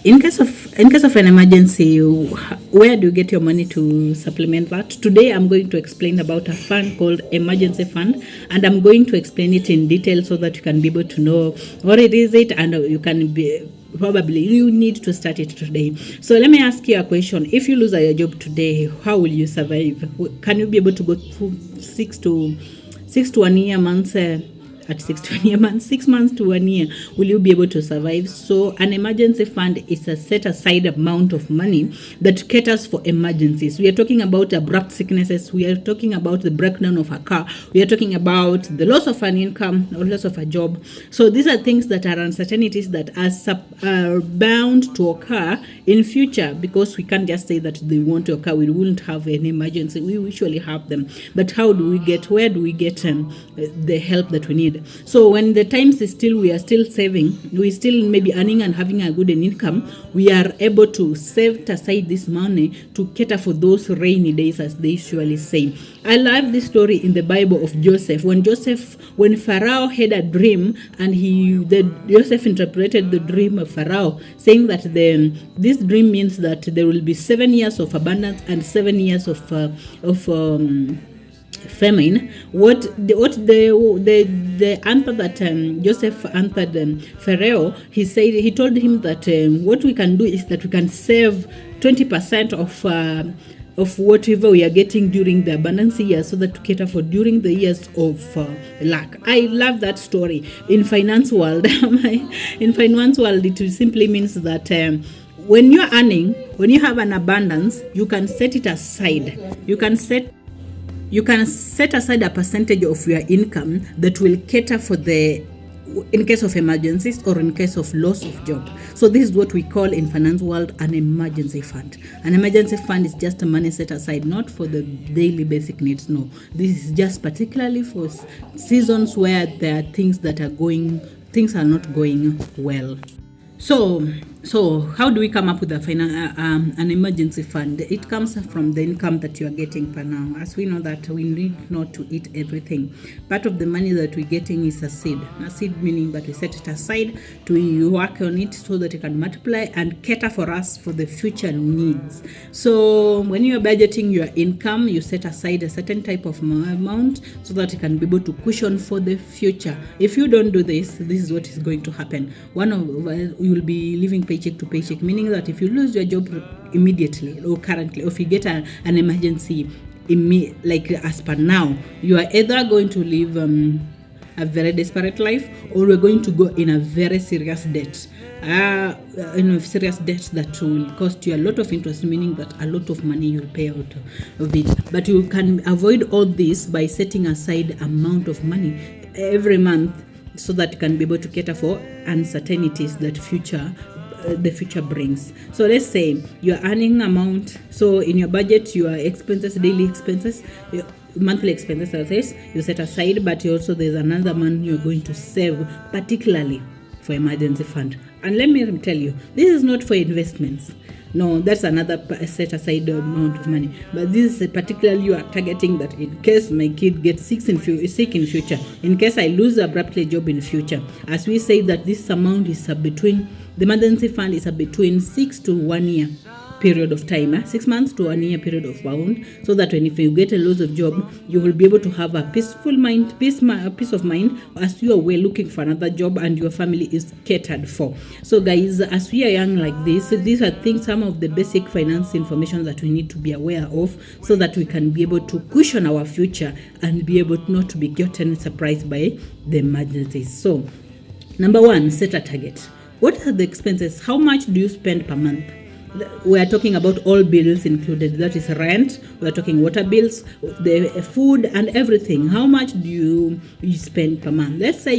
In case of an emergency, where do you get your money to supplement that? Today I'm going to explain about a fund called emergency fund, and I'm going to explain it in detail so that you can be able to know what it is and you can be probably you need to start it today. So let me ask you a question. If you lose your job today, how will you survive? Can you be able to go through 6 months to 1 year, will you be able to survive? So an emergency fund is a set aside amount of money that caters for emergencies. We are talking about abrupt sicknesses, we are talking about the breakdown of a car, we are talking about the loss of an income or loss of a job. So these are things that are uncertainties that are bound to occur in future, because we can't just say that they want to occur. We wouldn't have an emergency, we usually have them, but where do we get the help that we need? So when the times is still, we are still saving, we still maybe earning and having a good income, we are able to save aside this money to cater for those rainy days, as they usually say. I love this story in the Bible of Joseph. When Pharaoh had a dream, and Joseph interpreted the dream of Pharaoh, saying that this dream means that there will be 7 years of abundance and 7 years of famine. What the answer that Joseph answered Pharaoh, he told him that what we can do is that we can save 20% of whatever we are getting during the abundance years, so that to cater for during the years of lack. I love that story. In finance world, it simply means that when you're earning, when you have an abundance, you can set it aside. You can set aside a percentage of your income that will cater for in case of emergencies or in case of loss of job. So this is what we call in finance world an emergency fund. An emergency fund is just a money set aside, not for the daily basic needs. No, this is just particularly for seasons where there are things are not going well. So how do we come up with an emergency fund? It comes from the income that you are getting per now. As we know that we need not to eat everything. Part of the money that we're getting is a seed. A seed meaning that we set it aside to work on it so that it can multiply and cater for us for the future needs. So when you are budgeting your income, you set aside a certain type of amount so that you can be able to cushion for the future. If you don't do this is what is going to happen. You will be living paycheck to paycheck, meaning that if you lose your job immediately or currently, or if you get an emergency like as per now, you are either going to live a very desperate life, or we're going to go in a very serious debt. That will cost you a lot of interest, meaning that a lot of money you'll pay out of it. But you can avoid all this by setting aside amount of money every month, so that you can be able to cater for uncertainties that the future brings. So let's say you're earning amount, so in your budget, your expenses, daily expenses, your monthly expenses, you set aside, but there's another money you're going to save particularly for emergency fund. And let me tell you, this is not for investments. No, that's another set aside amount of money. But this is particularly you are targeting that in case my kid gets sick in future, in case I lose abruptly job in future. As we say that this amount is the emergency fund is between 6 to 1 year period of time, 6 months to 1 year period of bound, so that if you get a loss of job, you will be able to have a peace of mind as you are looking for another job and your family is catered for. So guys, as we are young like this, these are some of the basic finance information that we need to be aware of, so that we can be able to cushion our future and be able not to be gotten surprised by the emergencies. So number 1, set a target. What are the expenses? How much do you spend per month? We are talking about all bills included. That is rent, we are talking water bills, the food and everything. How much do you spend per month? Let's say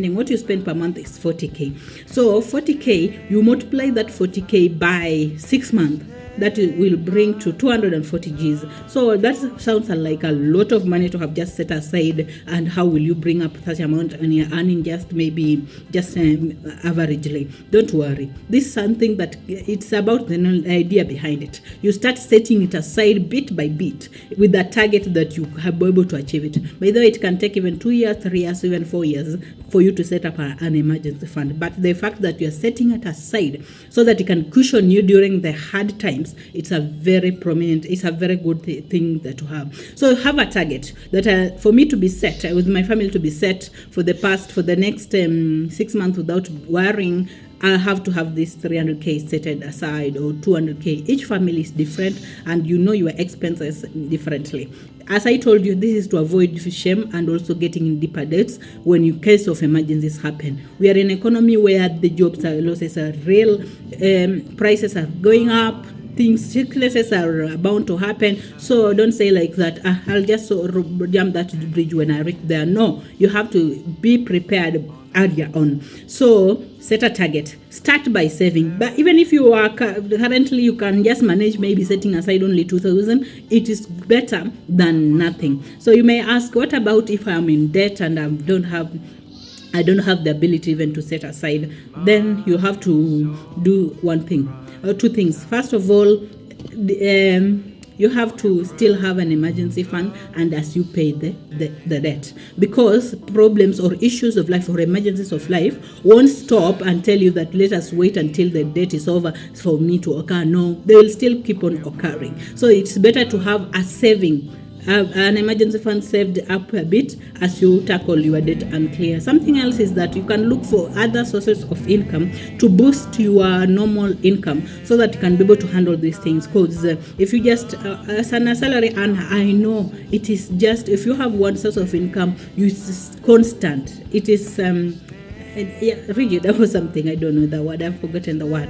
what you spend per month is 40k. So 40k, you multiply that 40k by 6 months. that will bring to 240 Gs. So that sounds like a lot of money to have just set aside. And how will you bring up such amount and you're earning just maybe just averagely? Don't worry. This is something that it's about the idea behind it. You start setting it aside bit by bit with a target that you have been able to achieve it. By the way, it can take even 2 years, 3 years, even 4 years for you to set up an emergency fund. But the fact that you're setting it aside so that it can cushion you during the hard times, it's a very good thing that to have. So have a target that for me to be set, with my family to be set for the next 6 months without worrying. I have to have this 300K set aside or 200K. Each family is different and you know your expenses differently. As I told you, this is to avoid shame and also getting in deeper debts when in case of emergencies happen. We are in an economy where the jobs losses are real, prices are going up, sicknesses are bound to happen. So don't say like that, I'll just jump that bridge when I reach there. No, you have to be prepared earlier on. So set a target. Start by saving. But even if you are currently, you can just manage maybe setting aside only 2,000. It is better than nothing. So you may ask, what about if I'm in debt and I don't have the ability even to set aside? Then you have to do one thing or two things. First of all, you have to still have an emergency fund, and as you pay the debt, because problems or issues of life or emergencies of life won't stop and tell you that let us wait until the debt is over for me to occur. No, they will still keep on occurring. So it's better to have a saving, an emergency fund saved up a bit as you tackle your debt and clear. Something else is that you can look for other sources of income to boost your normal income so that you can be able to handle these things. Because if you just as a salary, and I know it is just, if you have one source of income, it's constant. It is rigid or something. I don't know the word. I've forgotten the word.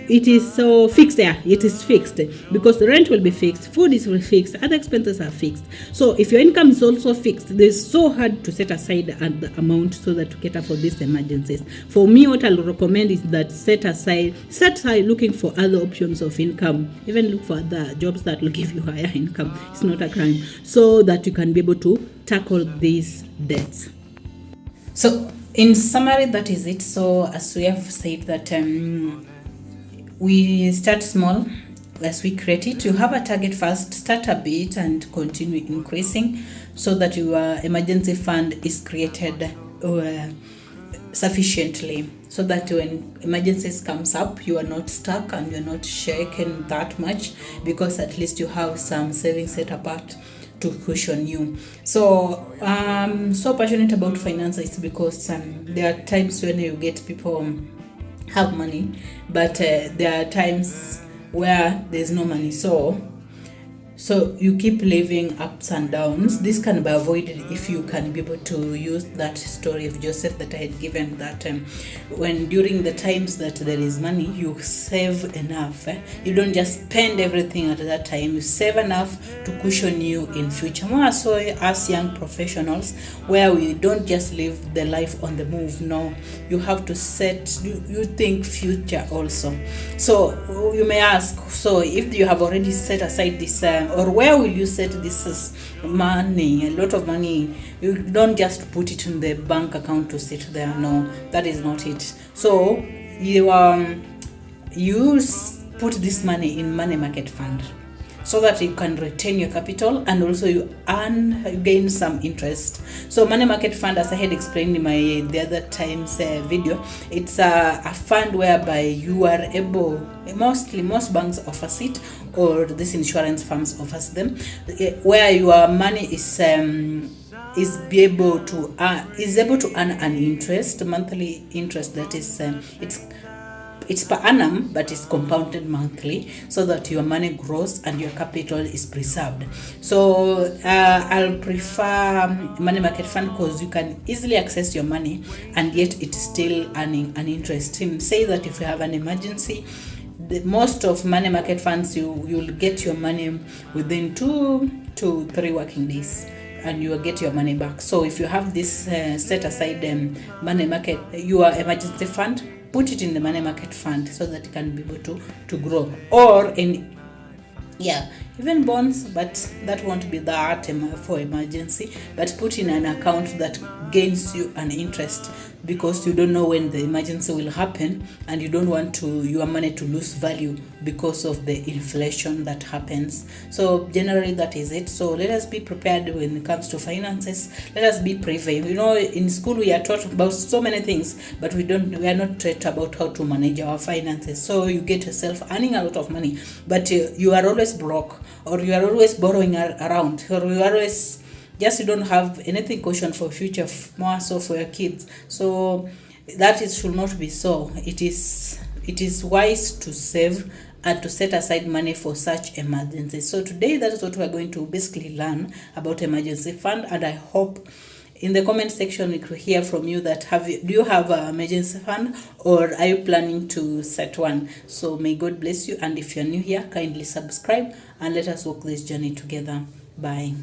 It is so fixed there. It is fixed because the rent will be fixed, food is fixed, other expenses are fixed. So if your income is also fixed, it's so hard to set aside the amount so that to cater for these emergencies. For me, what I'll recommend is that set aside looking for other options of income. Even look for other jobs that will give you higher income. It's not a crime. So that you can be able to tackle these debts. So in summary, that is it. So as we have said that we start small as we create it. You have a target first, start a bit and continue increasing so that your emergency fund is created sufficiently, so that when emergencies comes up, you are not stuck and you're not shaken that much, because at least you have some savings set apart to cushion you. So I'm so passionate about finances because there are times when you get people have money, but there are times where there's no money, so you keep living ups and downs. This can be avoided if you can be able to use that story of Joseph that I had given, that when during the times that there is money, you save enough. You don't just spend everything at that time. You save enough to cushion you in future. More so as young professionals, where we don't just live the life on the move. No, you have to you think future also. So you may ask, so if you have already set aside this or where will you set this money? A lot of money. You don't just put it in the bank account to sit there. No, that is not it. So you put this money in money market fund so that you can retain your capital and also you gain some interest. So money market fund, as I had explained in the other times video, it's a fund whereby you are able, most banks offers it, or this insurance firms offers them, where your money is able to earn an interest, monthly interest, that is it's per annum, but it's compounded monthly, so that your money grows and your capital is preserved. So I'll prefer money market fund because you can easily access your money and yet it's still earning an interest. Say that if you have an emergency, most of money market funds, you'll get your money within 2 to 3 working days and you will get your money back. So if you have this set aside money market, your emergency fund, put it in the money market fund so that it can be able to grow. Or in Yeah, even bonds, but that won't be that for emergency, but put in an account that gains you an interest, because you don't know when the emergency will happen, and you don't want to your money to lose value because of the inflation that happens. So generally that is it. So let us be prepared when it comes to finances. Let us be prepared. In school we are taught about so many things, but we are not taught about how to manage our finances. So you get yourself earning a lot of money, but you are always broke, or you are always borrowing around, or you are always just you don't have anything caution for future, more so for your kids. So that is should not be so. It is wise to save and to set aside money for such emergencies. So today that is what we are going to basically learn about emergency fund, and I hope in the comment section we could hear from you that do you have an emergency fund, or are you planning to set one? So may God bless you, and if you're new here, kindly subscribe and let us walk this journey together. Bye.